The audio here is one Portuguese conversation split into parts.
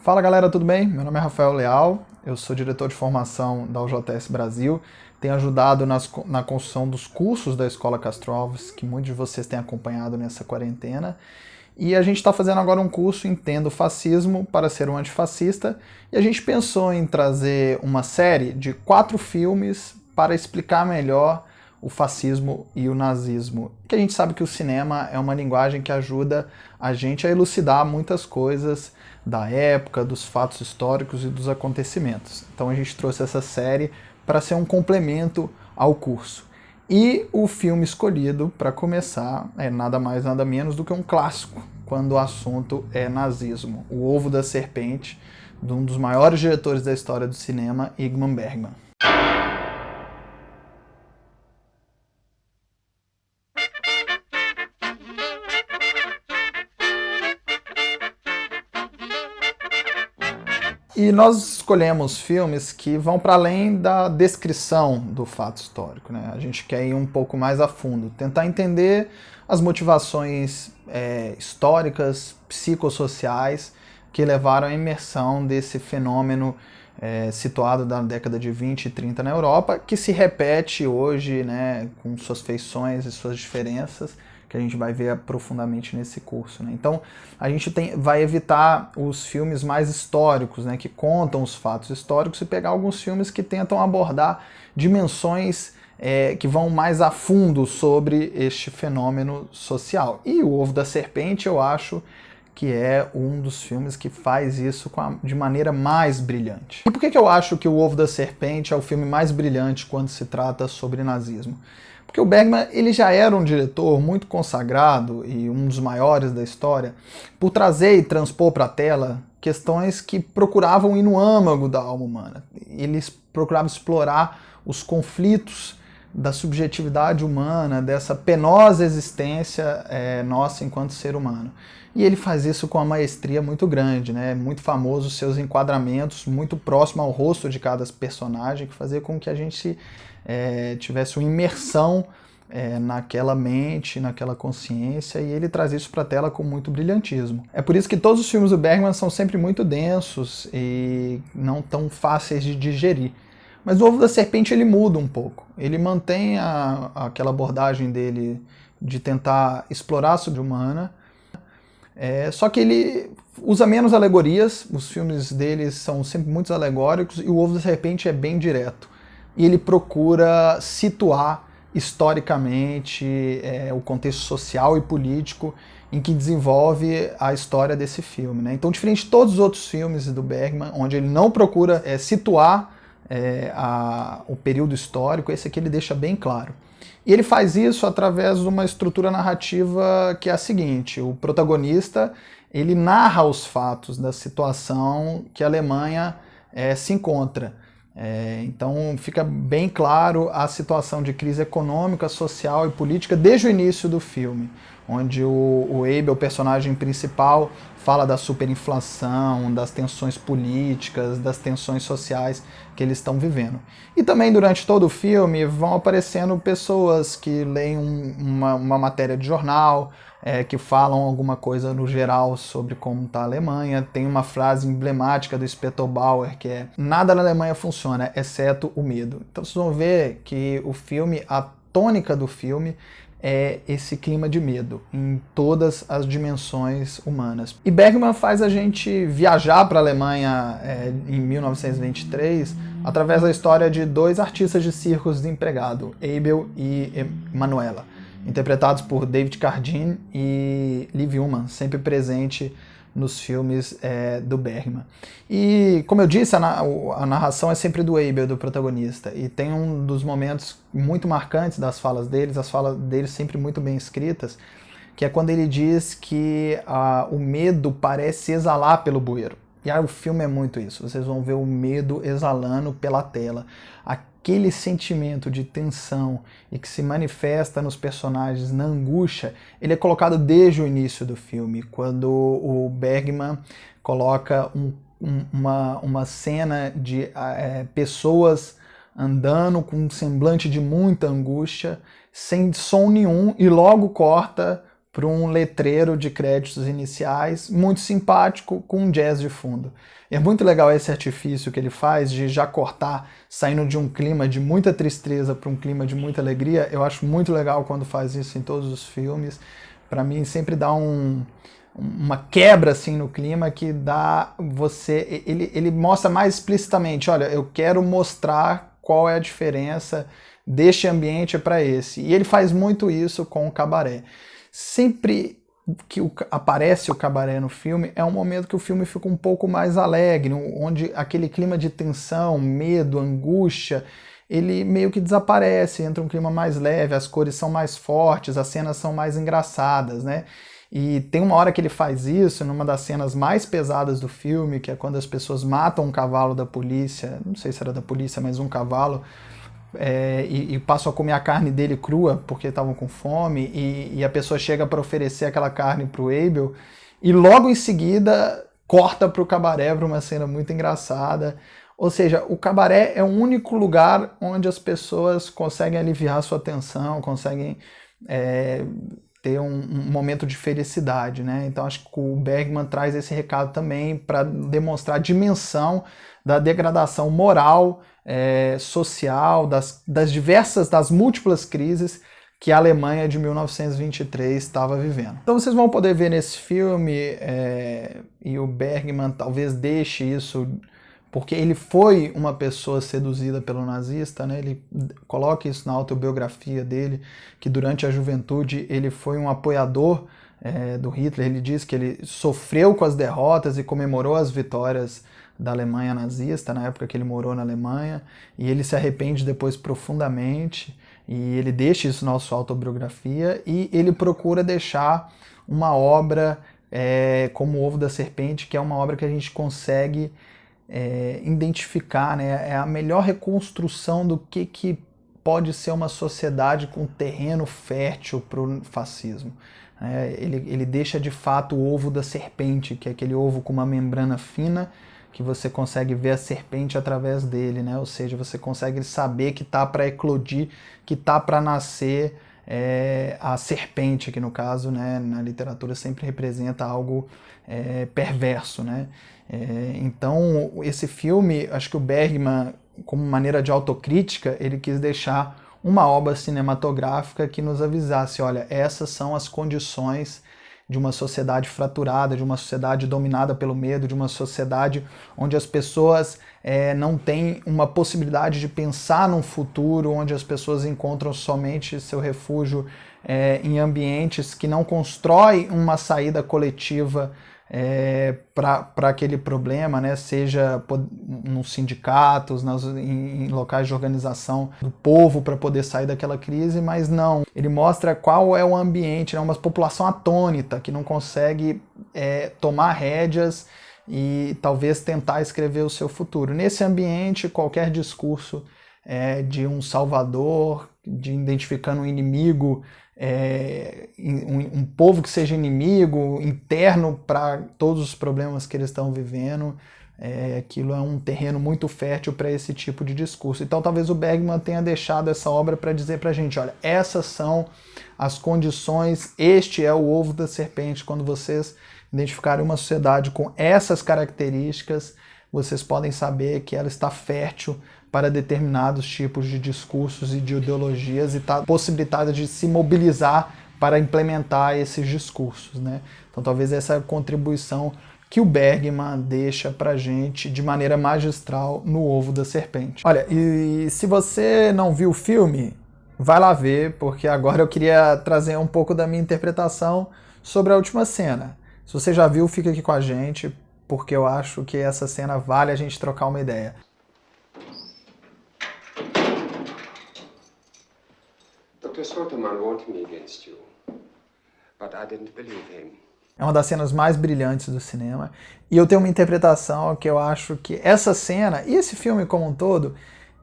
Fala galera, tudo bem? Meu nome é Rafael Leal, eu sou diretor de formação da UJS Brasil, tenho ajudado na construção dos cursos da Escola Castro Alves, que muitos de vocês têm acompanhado nessa quarentena, e a gente está fazendo agora um curso Entenda o Fascismo para ser um antifascista, e a gente pensou em trazer uma série de 4 filmes para explicar melhor o fascismo e o nazismo. Porque a gente sabe que o cinema é uma linguagem que ajuda a gente a elucidar muitas coisas da época, dos fatos históricos e dos acontecimentos. Então a gente trouxe essa série para ser um complemento ao curso. E o filme escolhido para começar é nada mais nada menos do que um clássico, quando o assunto é nazismo. O Ovo da Serpente, de um dos maiores diretores da história do cinema, Ingmar Bergman. E nós escolhemos filmes que vão para além da descrição do fato histórico, né? A gente quer ir um pouco mais a fundo, tentar entender as motivações históricas, psicossociais que levaram à imersão desse fenômeno situado na década de 20 e 30 na Europa, que se repete hoje, né, com suas feições e suas diferenças, que a gente vai ver profundamente nesse curso, né? Então, a gente vai evitar os filmes mais históricos, né, que contam os fatos históricos, e pegar alguns filmes que tentam abordar dimensões que vão mais a fundo sobre este fenômeno social. E O Ovo da Serpente, eu acho que é um dos filmes que faz isso de maneira mais brilhante. E por que eu acho que O Ovo da Serpente é o filme mais brilhante quando se trata sobre nazismo? Porque o Bergman ele já era um diretor muito consagrado e um dos maiores da história por trazer e transpor para a tela questões que procuravam ir no âmago da alma humana. Eles procuravam explorar os conflitos da subjetividade humana, dessa penosa existência nossa enquanto ser humano. E ele faz isso com uma maestria muito grande, né? Muito famoso os seus enquadramentos, muito próximo ao rosto de cada personagem, que fazia com que a gente tivesse uma imersão naquela mente, naquela consciência, e ele traz isso para a tela com muito brilhantismo. É por isso que todos os filmes do Bergman são sempre muito densos e não tão fáceis de digerir. Mas o Ovo da Serpente ele muda um pouco. Ele mantém aquela abordagem dele de tentar explorar a subhumana, só que ele usa menos alegorias, os filmes dele são sempre muito alegóricos, e o Ovo da Serpente é bem direto. E ele procura situar historicamente o contexto social e político em que desenvolve a história desse filme, né? Então, diferente de todos os outros filmes do Bergman, onde ele não procura situar o período histórico, esse aqui ele deixa bem claro. E ele faz isso através de uma estrutura narrativa que é a seguinte: o protagonista ele narra os fatos da situação que a Alemanha se encontra. Então fica bem claro a situação de crise econômica, social e política desde o início do filme, onde o Abel, o personagem principal, fala da superinflação, das tensões políticas, das tensões sociais que eles estão vivendo. E também durante todo o filme vão aparecendo pessoas que leem uma matéria de jornal, que falam alguma coisa no geral sobre como está a Alemanha. Tem uma frase emblemática do Inspetor Bauer que é: nada na Alemanha funciona, exceto o medo. Então vocês vão ver que o filme, a tônica do filme é esse clima de medo em todas as dimensões humanas. E Bergman faz a gente viajar para a Alemanha em 1923 através da história de 2 artistas de circos desempregados, Abel e Manuela, interpretados por David Carradine e Liv Ullmann, sempre presente nos filmes do Bergman. E, como eu disse, a narração é sempre do Abel, do protagonista, e tem um dos momentos muito marcantes das falas deles, as falas deles sempre muito bem escritas, que é quando ele diz que o medo parece exalar pelo bueiro. E o filme é muito isso, vocês vão ver o medo exalando pela tela. Aquele sentimento de tensão e que se manifesta nos personagens na angústia, ele é colocado desde o início do filme, quando o Bergman coloca uma cena de pessoas andando com um semblante de muita angústia, sem som nenhum, e logo corta para um letreiro de créditos iniciais, muito simpático, com um jazz de fundo. E é muito legal esse artifício que ele faz de já cortar, saindo de um clima de muita tristeza para um clima de muita alegria. Eu acho muito legal quando faz isso em todos os filmes. Para mim sempre dá uma quebra assim no clima que dá você... Ele mostra mais explicitamente, olha, eu quero mostrar qual é a diferença deste ambiente para esse. E ele faz muito isso com o cabaré. Sempre que aparece o cabaré no filme, é um momento que o filme fica um pouco mais alegre, onde aquele clima de tensão, medo, angústia, ele meio que desaparece, entra um clima mais leve, as cores são mais fortes, as cenas são mais engraçadas, né? E tem uma hora que ele faz isso, numa das cenas mais pesadas do filme, que é quando as pessoas matam um cavalo da polícia, não sei se era da polícia, mas um cavalo, e passam a comer a carne dele crua porque estavam com fome, e a pessoa chega para oferecer aquela carne para o Abel, e logo em seguida corta para o cabaré, para uma cena muito engraçada. Ou seja, o cabaré é o único lugar onde as pessoas conseguem aliviar sua tensão, conseguem ter um momento de felicidade, né? Então acho que o Bergman traz esse recado também para demonstrar a dimensão da degradação moral, social, das múltiplas crises que a Alemanha de 1923 estava vivendo. Então vocês vão poder ver nesse filme, e o Bergman talvez deixe isso, porque ele foi uma pessoa seduzida pelo nazista, né? Ele coloca isso na autobiografia dele, que durante a juventude ele foi um apoiador do Hitler. Ele diz que ele sofreu com as derrotas e comemorou as vitórias da Alemanha nazista, na época que ele morou na Alemanha, e ele se arrepende depois profundamente, e ele deixa isso na sua autobiografia, e ele procura deixar uma obra como O Ovo da Serpente, que é uma obra que a gente consegue identificar, né? É a melhor reconstrução do que pode ser uma sociedade com terreno fértil para o fascismo. Ele deixa de fato o ovo da serpente, que é aquele ovo com uma membrana fina, que você consegue ver a serpente através dele, né? Ou seja, você consegue saber que está para eclodir, que está para nascer a serpente, que no caso, né, na literatura sempre representa algo perverso, né? Então, esse filme, acho que o Bergman, como maneira de autocrítica, ele quis deixar uma obra cinematográfica que nos avisasse, olha, essas são as condições de uma sociedade fraturada, de uma sociedade dominada pelo medo, de uma sociedade onde as pessoas não têm uma possibilidade de pensar num futuro, onde as pessoas encontram somente seu refúgio em ambientes que não constroem uma saída coletiva para aquele problema, né? Seja nos sindicatos, em locais de organização do povo para poder sair daquela crise, mas não. Ele mostra qual é o ambiente, né? Uma população atônita que não consegue tomar rédeas e talvez tentar escrever o seu futuro. Nesse ambiente, qualquer discurso de um salvador, de identificando um inimigo, um povo que seja inimigo, interno para todos os problemas que eles estão vivendo, aquilo é um terreno muito fértil para esse tipo de discurso. Então talvez o Bergman tenha deixado essa obra para dizer para a gente, olha, essas são as condições, este é o ovo da serpente. Quando vocês identificarem uma sociedade com essas características, vocês podem saber que ela está fértil para determinados tipos de discursos e de ideologias e está possibilitada de se mobilizar para implementar esses discursos, né? Então talvez essa é a contribuição que o Bergman deixa pra gente de maneira magistral no Ovo da Serpente. Olha, e se você não viu o filme, vai lá ver, porque agora eu queria trazer um pouco da minha interpretação sobre a última cena. Se você já viu, fica aqui com a gente, porque eu acho que essa cena vale a gente trocar uma ideia. Dr. Soterman warned me against you, but I didn't believe him. É uma das cenas mais brilhantes do cinema, e eu tenho uma interpretação que eu acho que essa cena, e esse filme como um todo,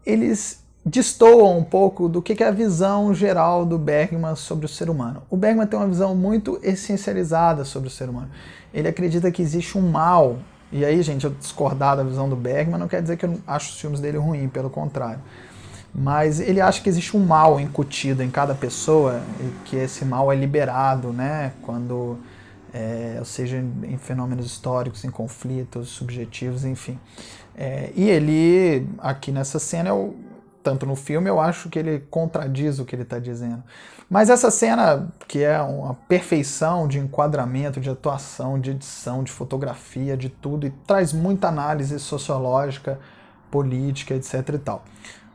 eles destoam um pouco do que é a visão geral do Bergman sobre o ser humano. O Bergman tem uma visão muito essencializada sobre o ser humano. Ele acredita que existe um mal, e aí, gente, eu discordar da visão do Bergman não quer dizer que eu acho os filmes dele ruins, pelo contrário. mas ele acha que existe um mal incutido em cada pessoa e que esse mal é liberado, né, quando, ou seja, em fenômenos históricos, em conflitos subjetivos, enfim. E ele, aqui nessa cena, tanto no filme, eu acho que ele contradiz o que ele está dizendo. Mas essa cena, que é uma perfeição de enquadramento, de atuação, de edição, de fotografia, de tudo, e traz muita análise sociológica, política, etc. e tal.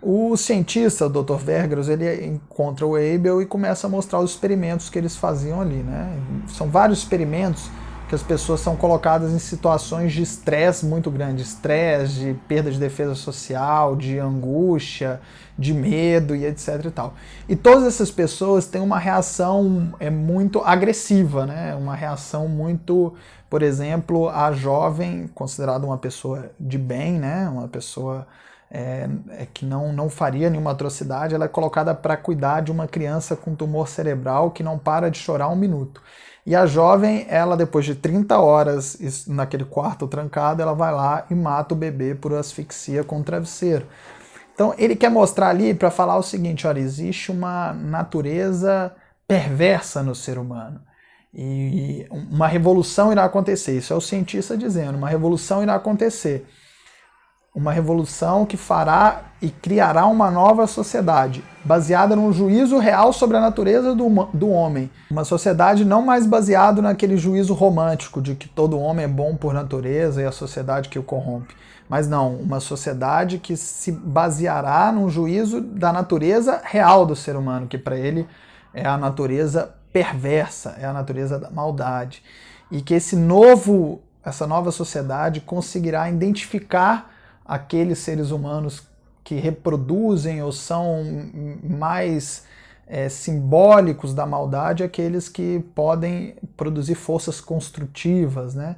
O cientista, o Dr. Vergros, ele encontra o Abel e começa a mostrar os experimentos que eles faziam ali, né? São vários experimentos que as pessoas são colocadas em situações de estresse muito grande, estresse, de perda de defesa social, de angústia, de medo e etc e tal. E todas essas pessoas têm uma reação muito agressiva, né? Uma reação muito, por exemplo, a jovem, considerada uma pessoa de bem, né? Uma pessoa que não faria nenhuma atrocidade, ela é colocada para cuidar de uma criança com tumor cerebral que não para de chorar um minuto. E a jovem, ela depois de 30 horas naquele quarto trancado, ela vai lá e mata o bebê por asfixia com o travesseiro. Então ele quer mostrar ali para falar o seguinte, olha, existe uma natureza perversa no ser humano. E uma revolução irá acontecer, isso é o cientista dizendo, uma revolução irá acontecer. Uma revolução que fará e criará uma nova sociedade, baseada num juízo real sobre a natureza do homem. Uma sociedade não mais baseada naquele juízo romântico de que todo homem é bom por natureza e a sociedade que o corrompe. Mas não, uma sociedade que se baseará num juízo da natureza real do ser humano, que para ele é a natureza perversa, é a natureza da maldade. E que essa nova sociedade conseguirá identificar aqueles seres humanos que reproduzem ou são mais simbólicos da maldade, aqueles que podem produzir forças construtivas, né?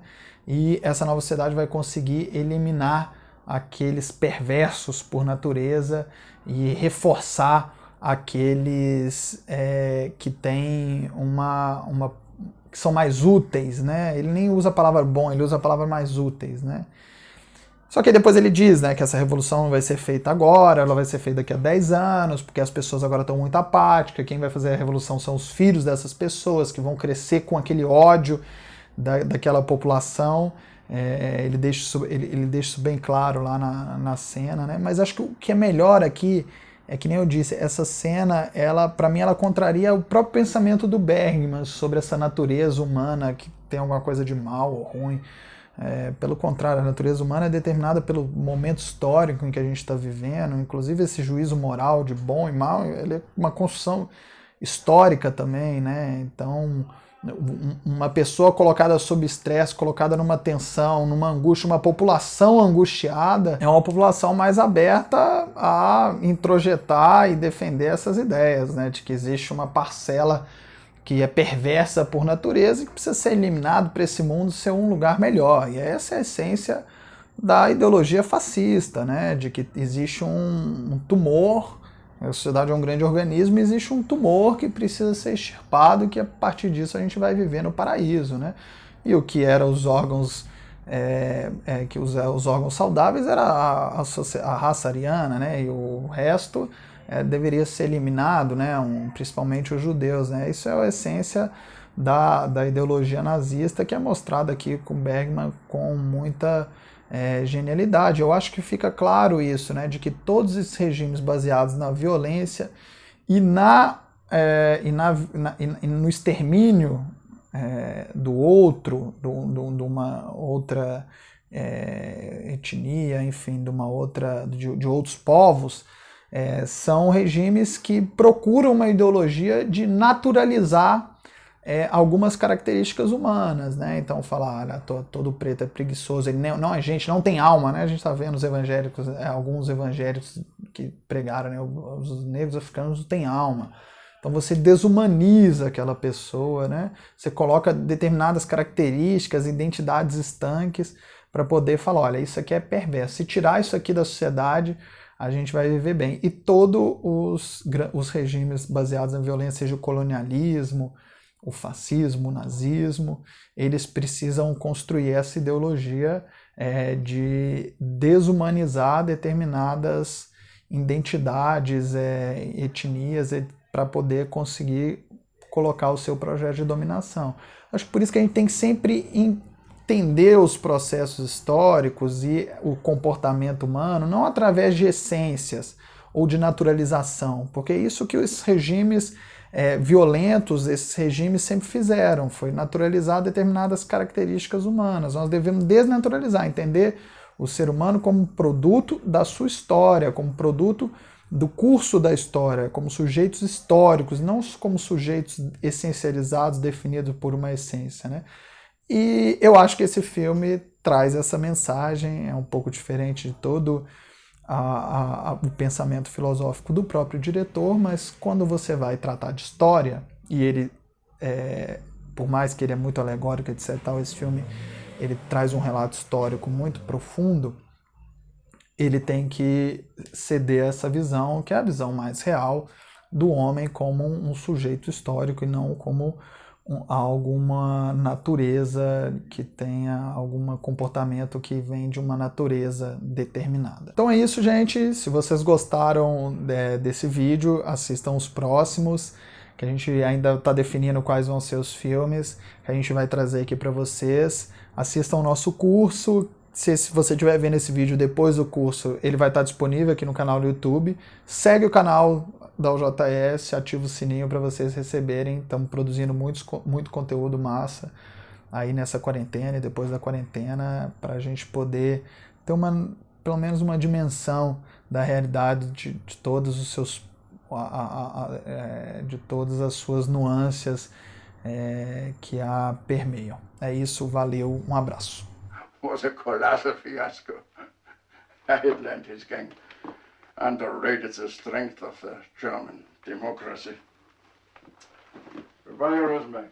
E essa nova sociedade vai conseguir eliminar aqueles perversos por natureza e reforçar aqueles que têm que são mais úteis, né? Ele nem usa a palavra bom, ele usa a palavra mais úteis, né? Só que depois ele diz, né, que essa revolução não vai ser feita agora, ela vai ser feita daqui a 10 anos, porque as pessoas agora estão muito apáticas, quem vai fazer a revolução são os filhos dessas pessoas, que vão crescer com aquele ódio daquela população. Ele deixa isso bem claro lá na cena, né? Mas acho que o que é melhor aqui é que nem eu disse, essa cena, para mim, ela contraria o próprio pensamento do Bergman sobre essa natureza humana que tem alguma coisa de mal ou ruim. Pelo contrário, a natureza humana é determinada pelo momento histórico em que a gente está vivendo, inclusive esse juízo moral de bom e mal, ele é uma construção histórica também, né? Então, uma pessoa colocada sob estresse, colocada numa tensão, numa angústia, uma população angustiada, é uma população mais aberta a introjetar e defender essas ideias, né? De que existe uma parcela que é perversa por natureza e que precisa ser eliminado para esse mundo ser um lugar melhor. E essa é a essência da ideologia fascista, né? De que existe um tumor, a sociedade é um grande organismo, e existe um tumor que precisa ser extirpado e que a partir disso a gente vai viver no paraíso, né? E o que eram os órgãos, os órgãos saudáveis era a raça ariana, né? E o resto deveria ser eliminado, né? Principalmente os judeus, né? Isso é a essência da ideologia nazista, que é mostrada aqui com Bergman com muita genialidade. Eu acho que fica claro isso, né? De que todos esses regimes baseados na violência e no extermínio do outro, de uma outra etnia, enfim, de outros povos, são regimes que procuram uma ideologia de naturalizar algumas características humanas, né? Então falar, todo preto é preguiçoso, ele não é gente, não tem alma, né? A gente está vendo os evangélicos, alguns evangélicos que pregaram, né? Os negros africanos não têm alma. Então você desumaniza aquela pessoa, né? Você coloca determinadas características, identidades estanques para poder falar, olha, isso aqui é perverso. Se tirar isso aqui da sociedade, a gente vai viver bem. E todos os regimes baseados na violência, seja o colonialismo, o fascismo, o nazismo, eles precisam construir essa ideologia de desumanizar determinadas identidades, etnias, para poder conseguir colocar o seu projeto de dominação. Acho que por isso que a gente tem que sempre entender os processos históricos e o comportamento humano, não através de essências ou de naturalização, porque é isso que os regimes violentos, esses regimes sempre fizeram, foi naturalizar determinadas características humanas. Nós devemos desnaturalizar, entender o ser humano como produto da sua história, como produto do curso da história, como sujeitos históricos, não como sujeitos essencializados, definidos por uma essência, né? E eu acho que esse filme traz essa mensagem, é um pouco diferente de todo o pensamento filosófico do próprio diretor, mas quando você vai tratar de história, e ele, por mais que ele é muito alegórico, etc., esse filme ele traz um relato histórico muito profundo, ele tem que ceder essa visão, que é a visão mais real do homem como um sujeito histórico e não como alguma natureza que tenha algum comportamento que vem de uma natureza determinada. Então é isso, gente. Se vocês gostaram desse vídeo, assistam os próximos, que a gente ainda está definindo quais vão ser os filmes que a gente vai trazer aqui para vocês. Assistam o nosso curso. Se você estiver vendo esse vídeo depois do curso, ele vai estar disponível aqui no canal do YouTube. Segue o canal da UJS, ativa o sininho para vocês receberem. Estamos produzindo muito conteúdo massa aí nessa quarentena e depois da quarentena, para a gente poder ter pelo menos uma dimensão da realidade de todos os seus de todas as suas nuances que a permeiam. É isso, valeu, um abraço. Was a colossal fiasco. Hitler and his gang underrated the strength of the German democracy. Goodbye, Rosenberg.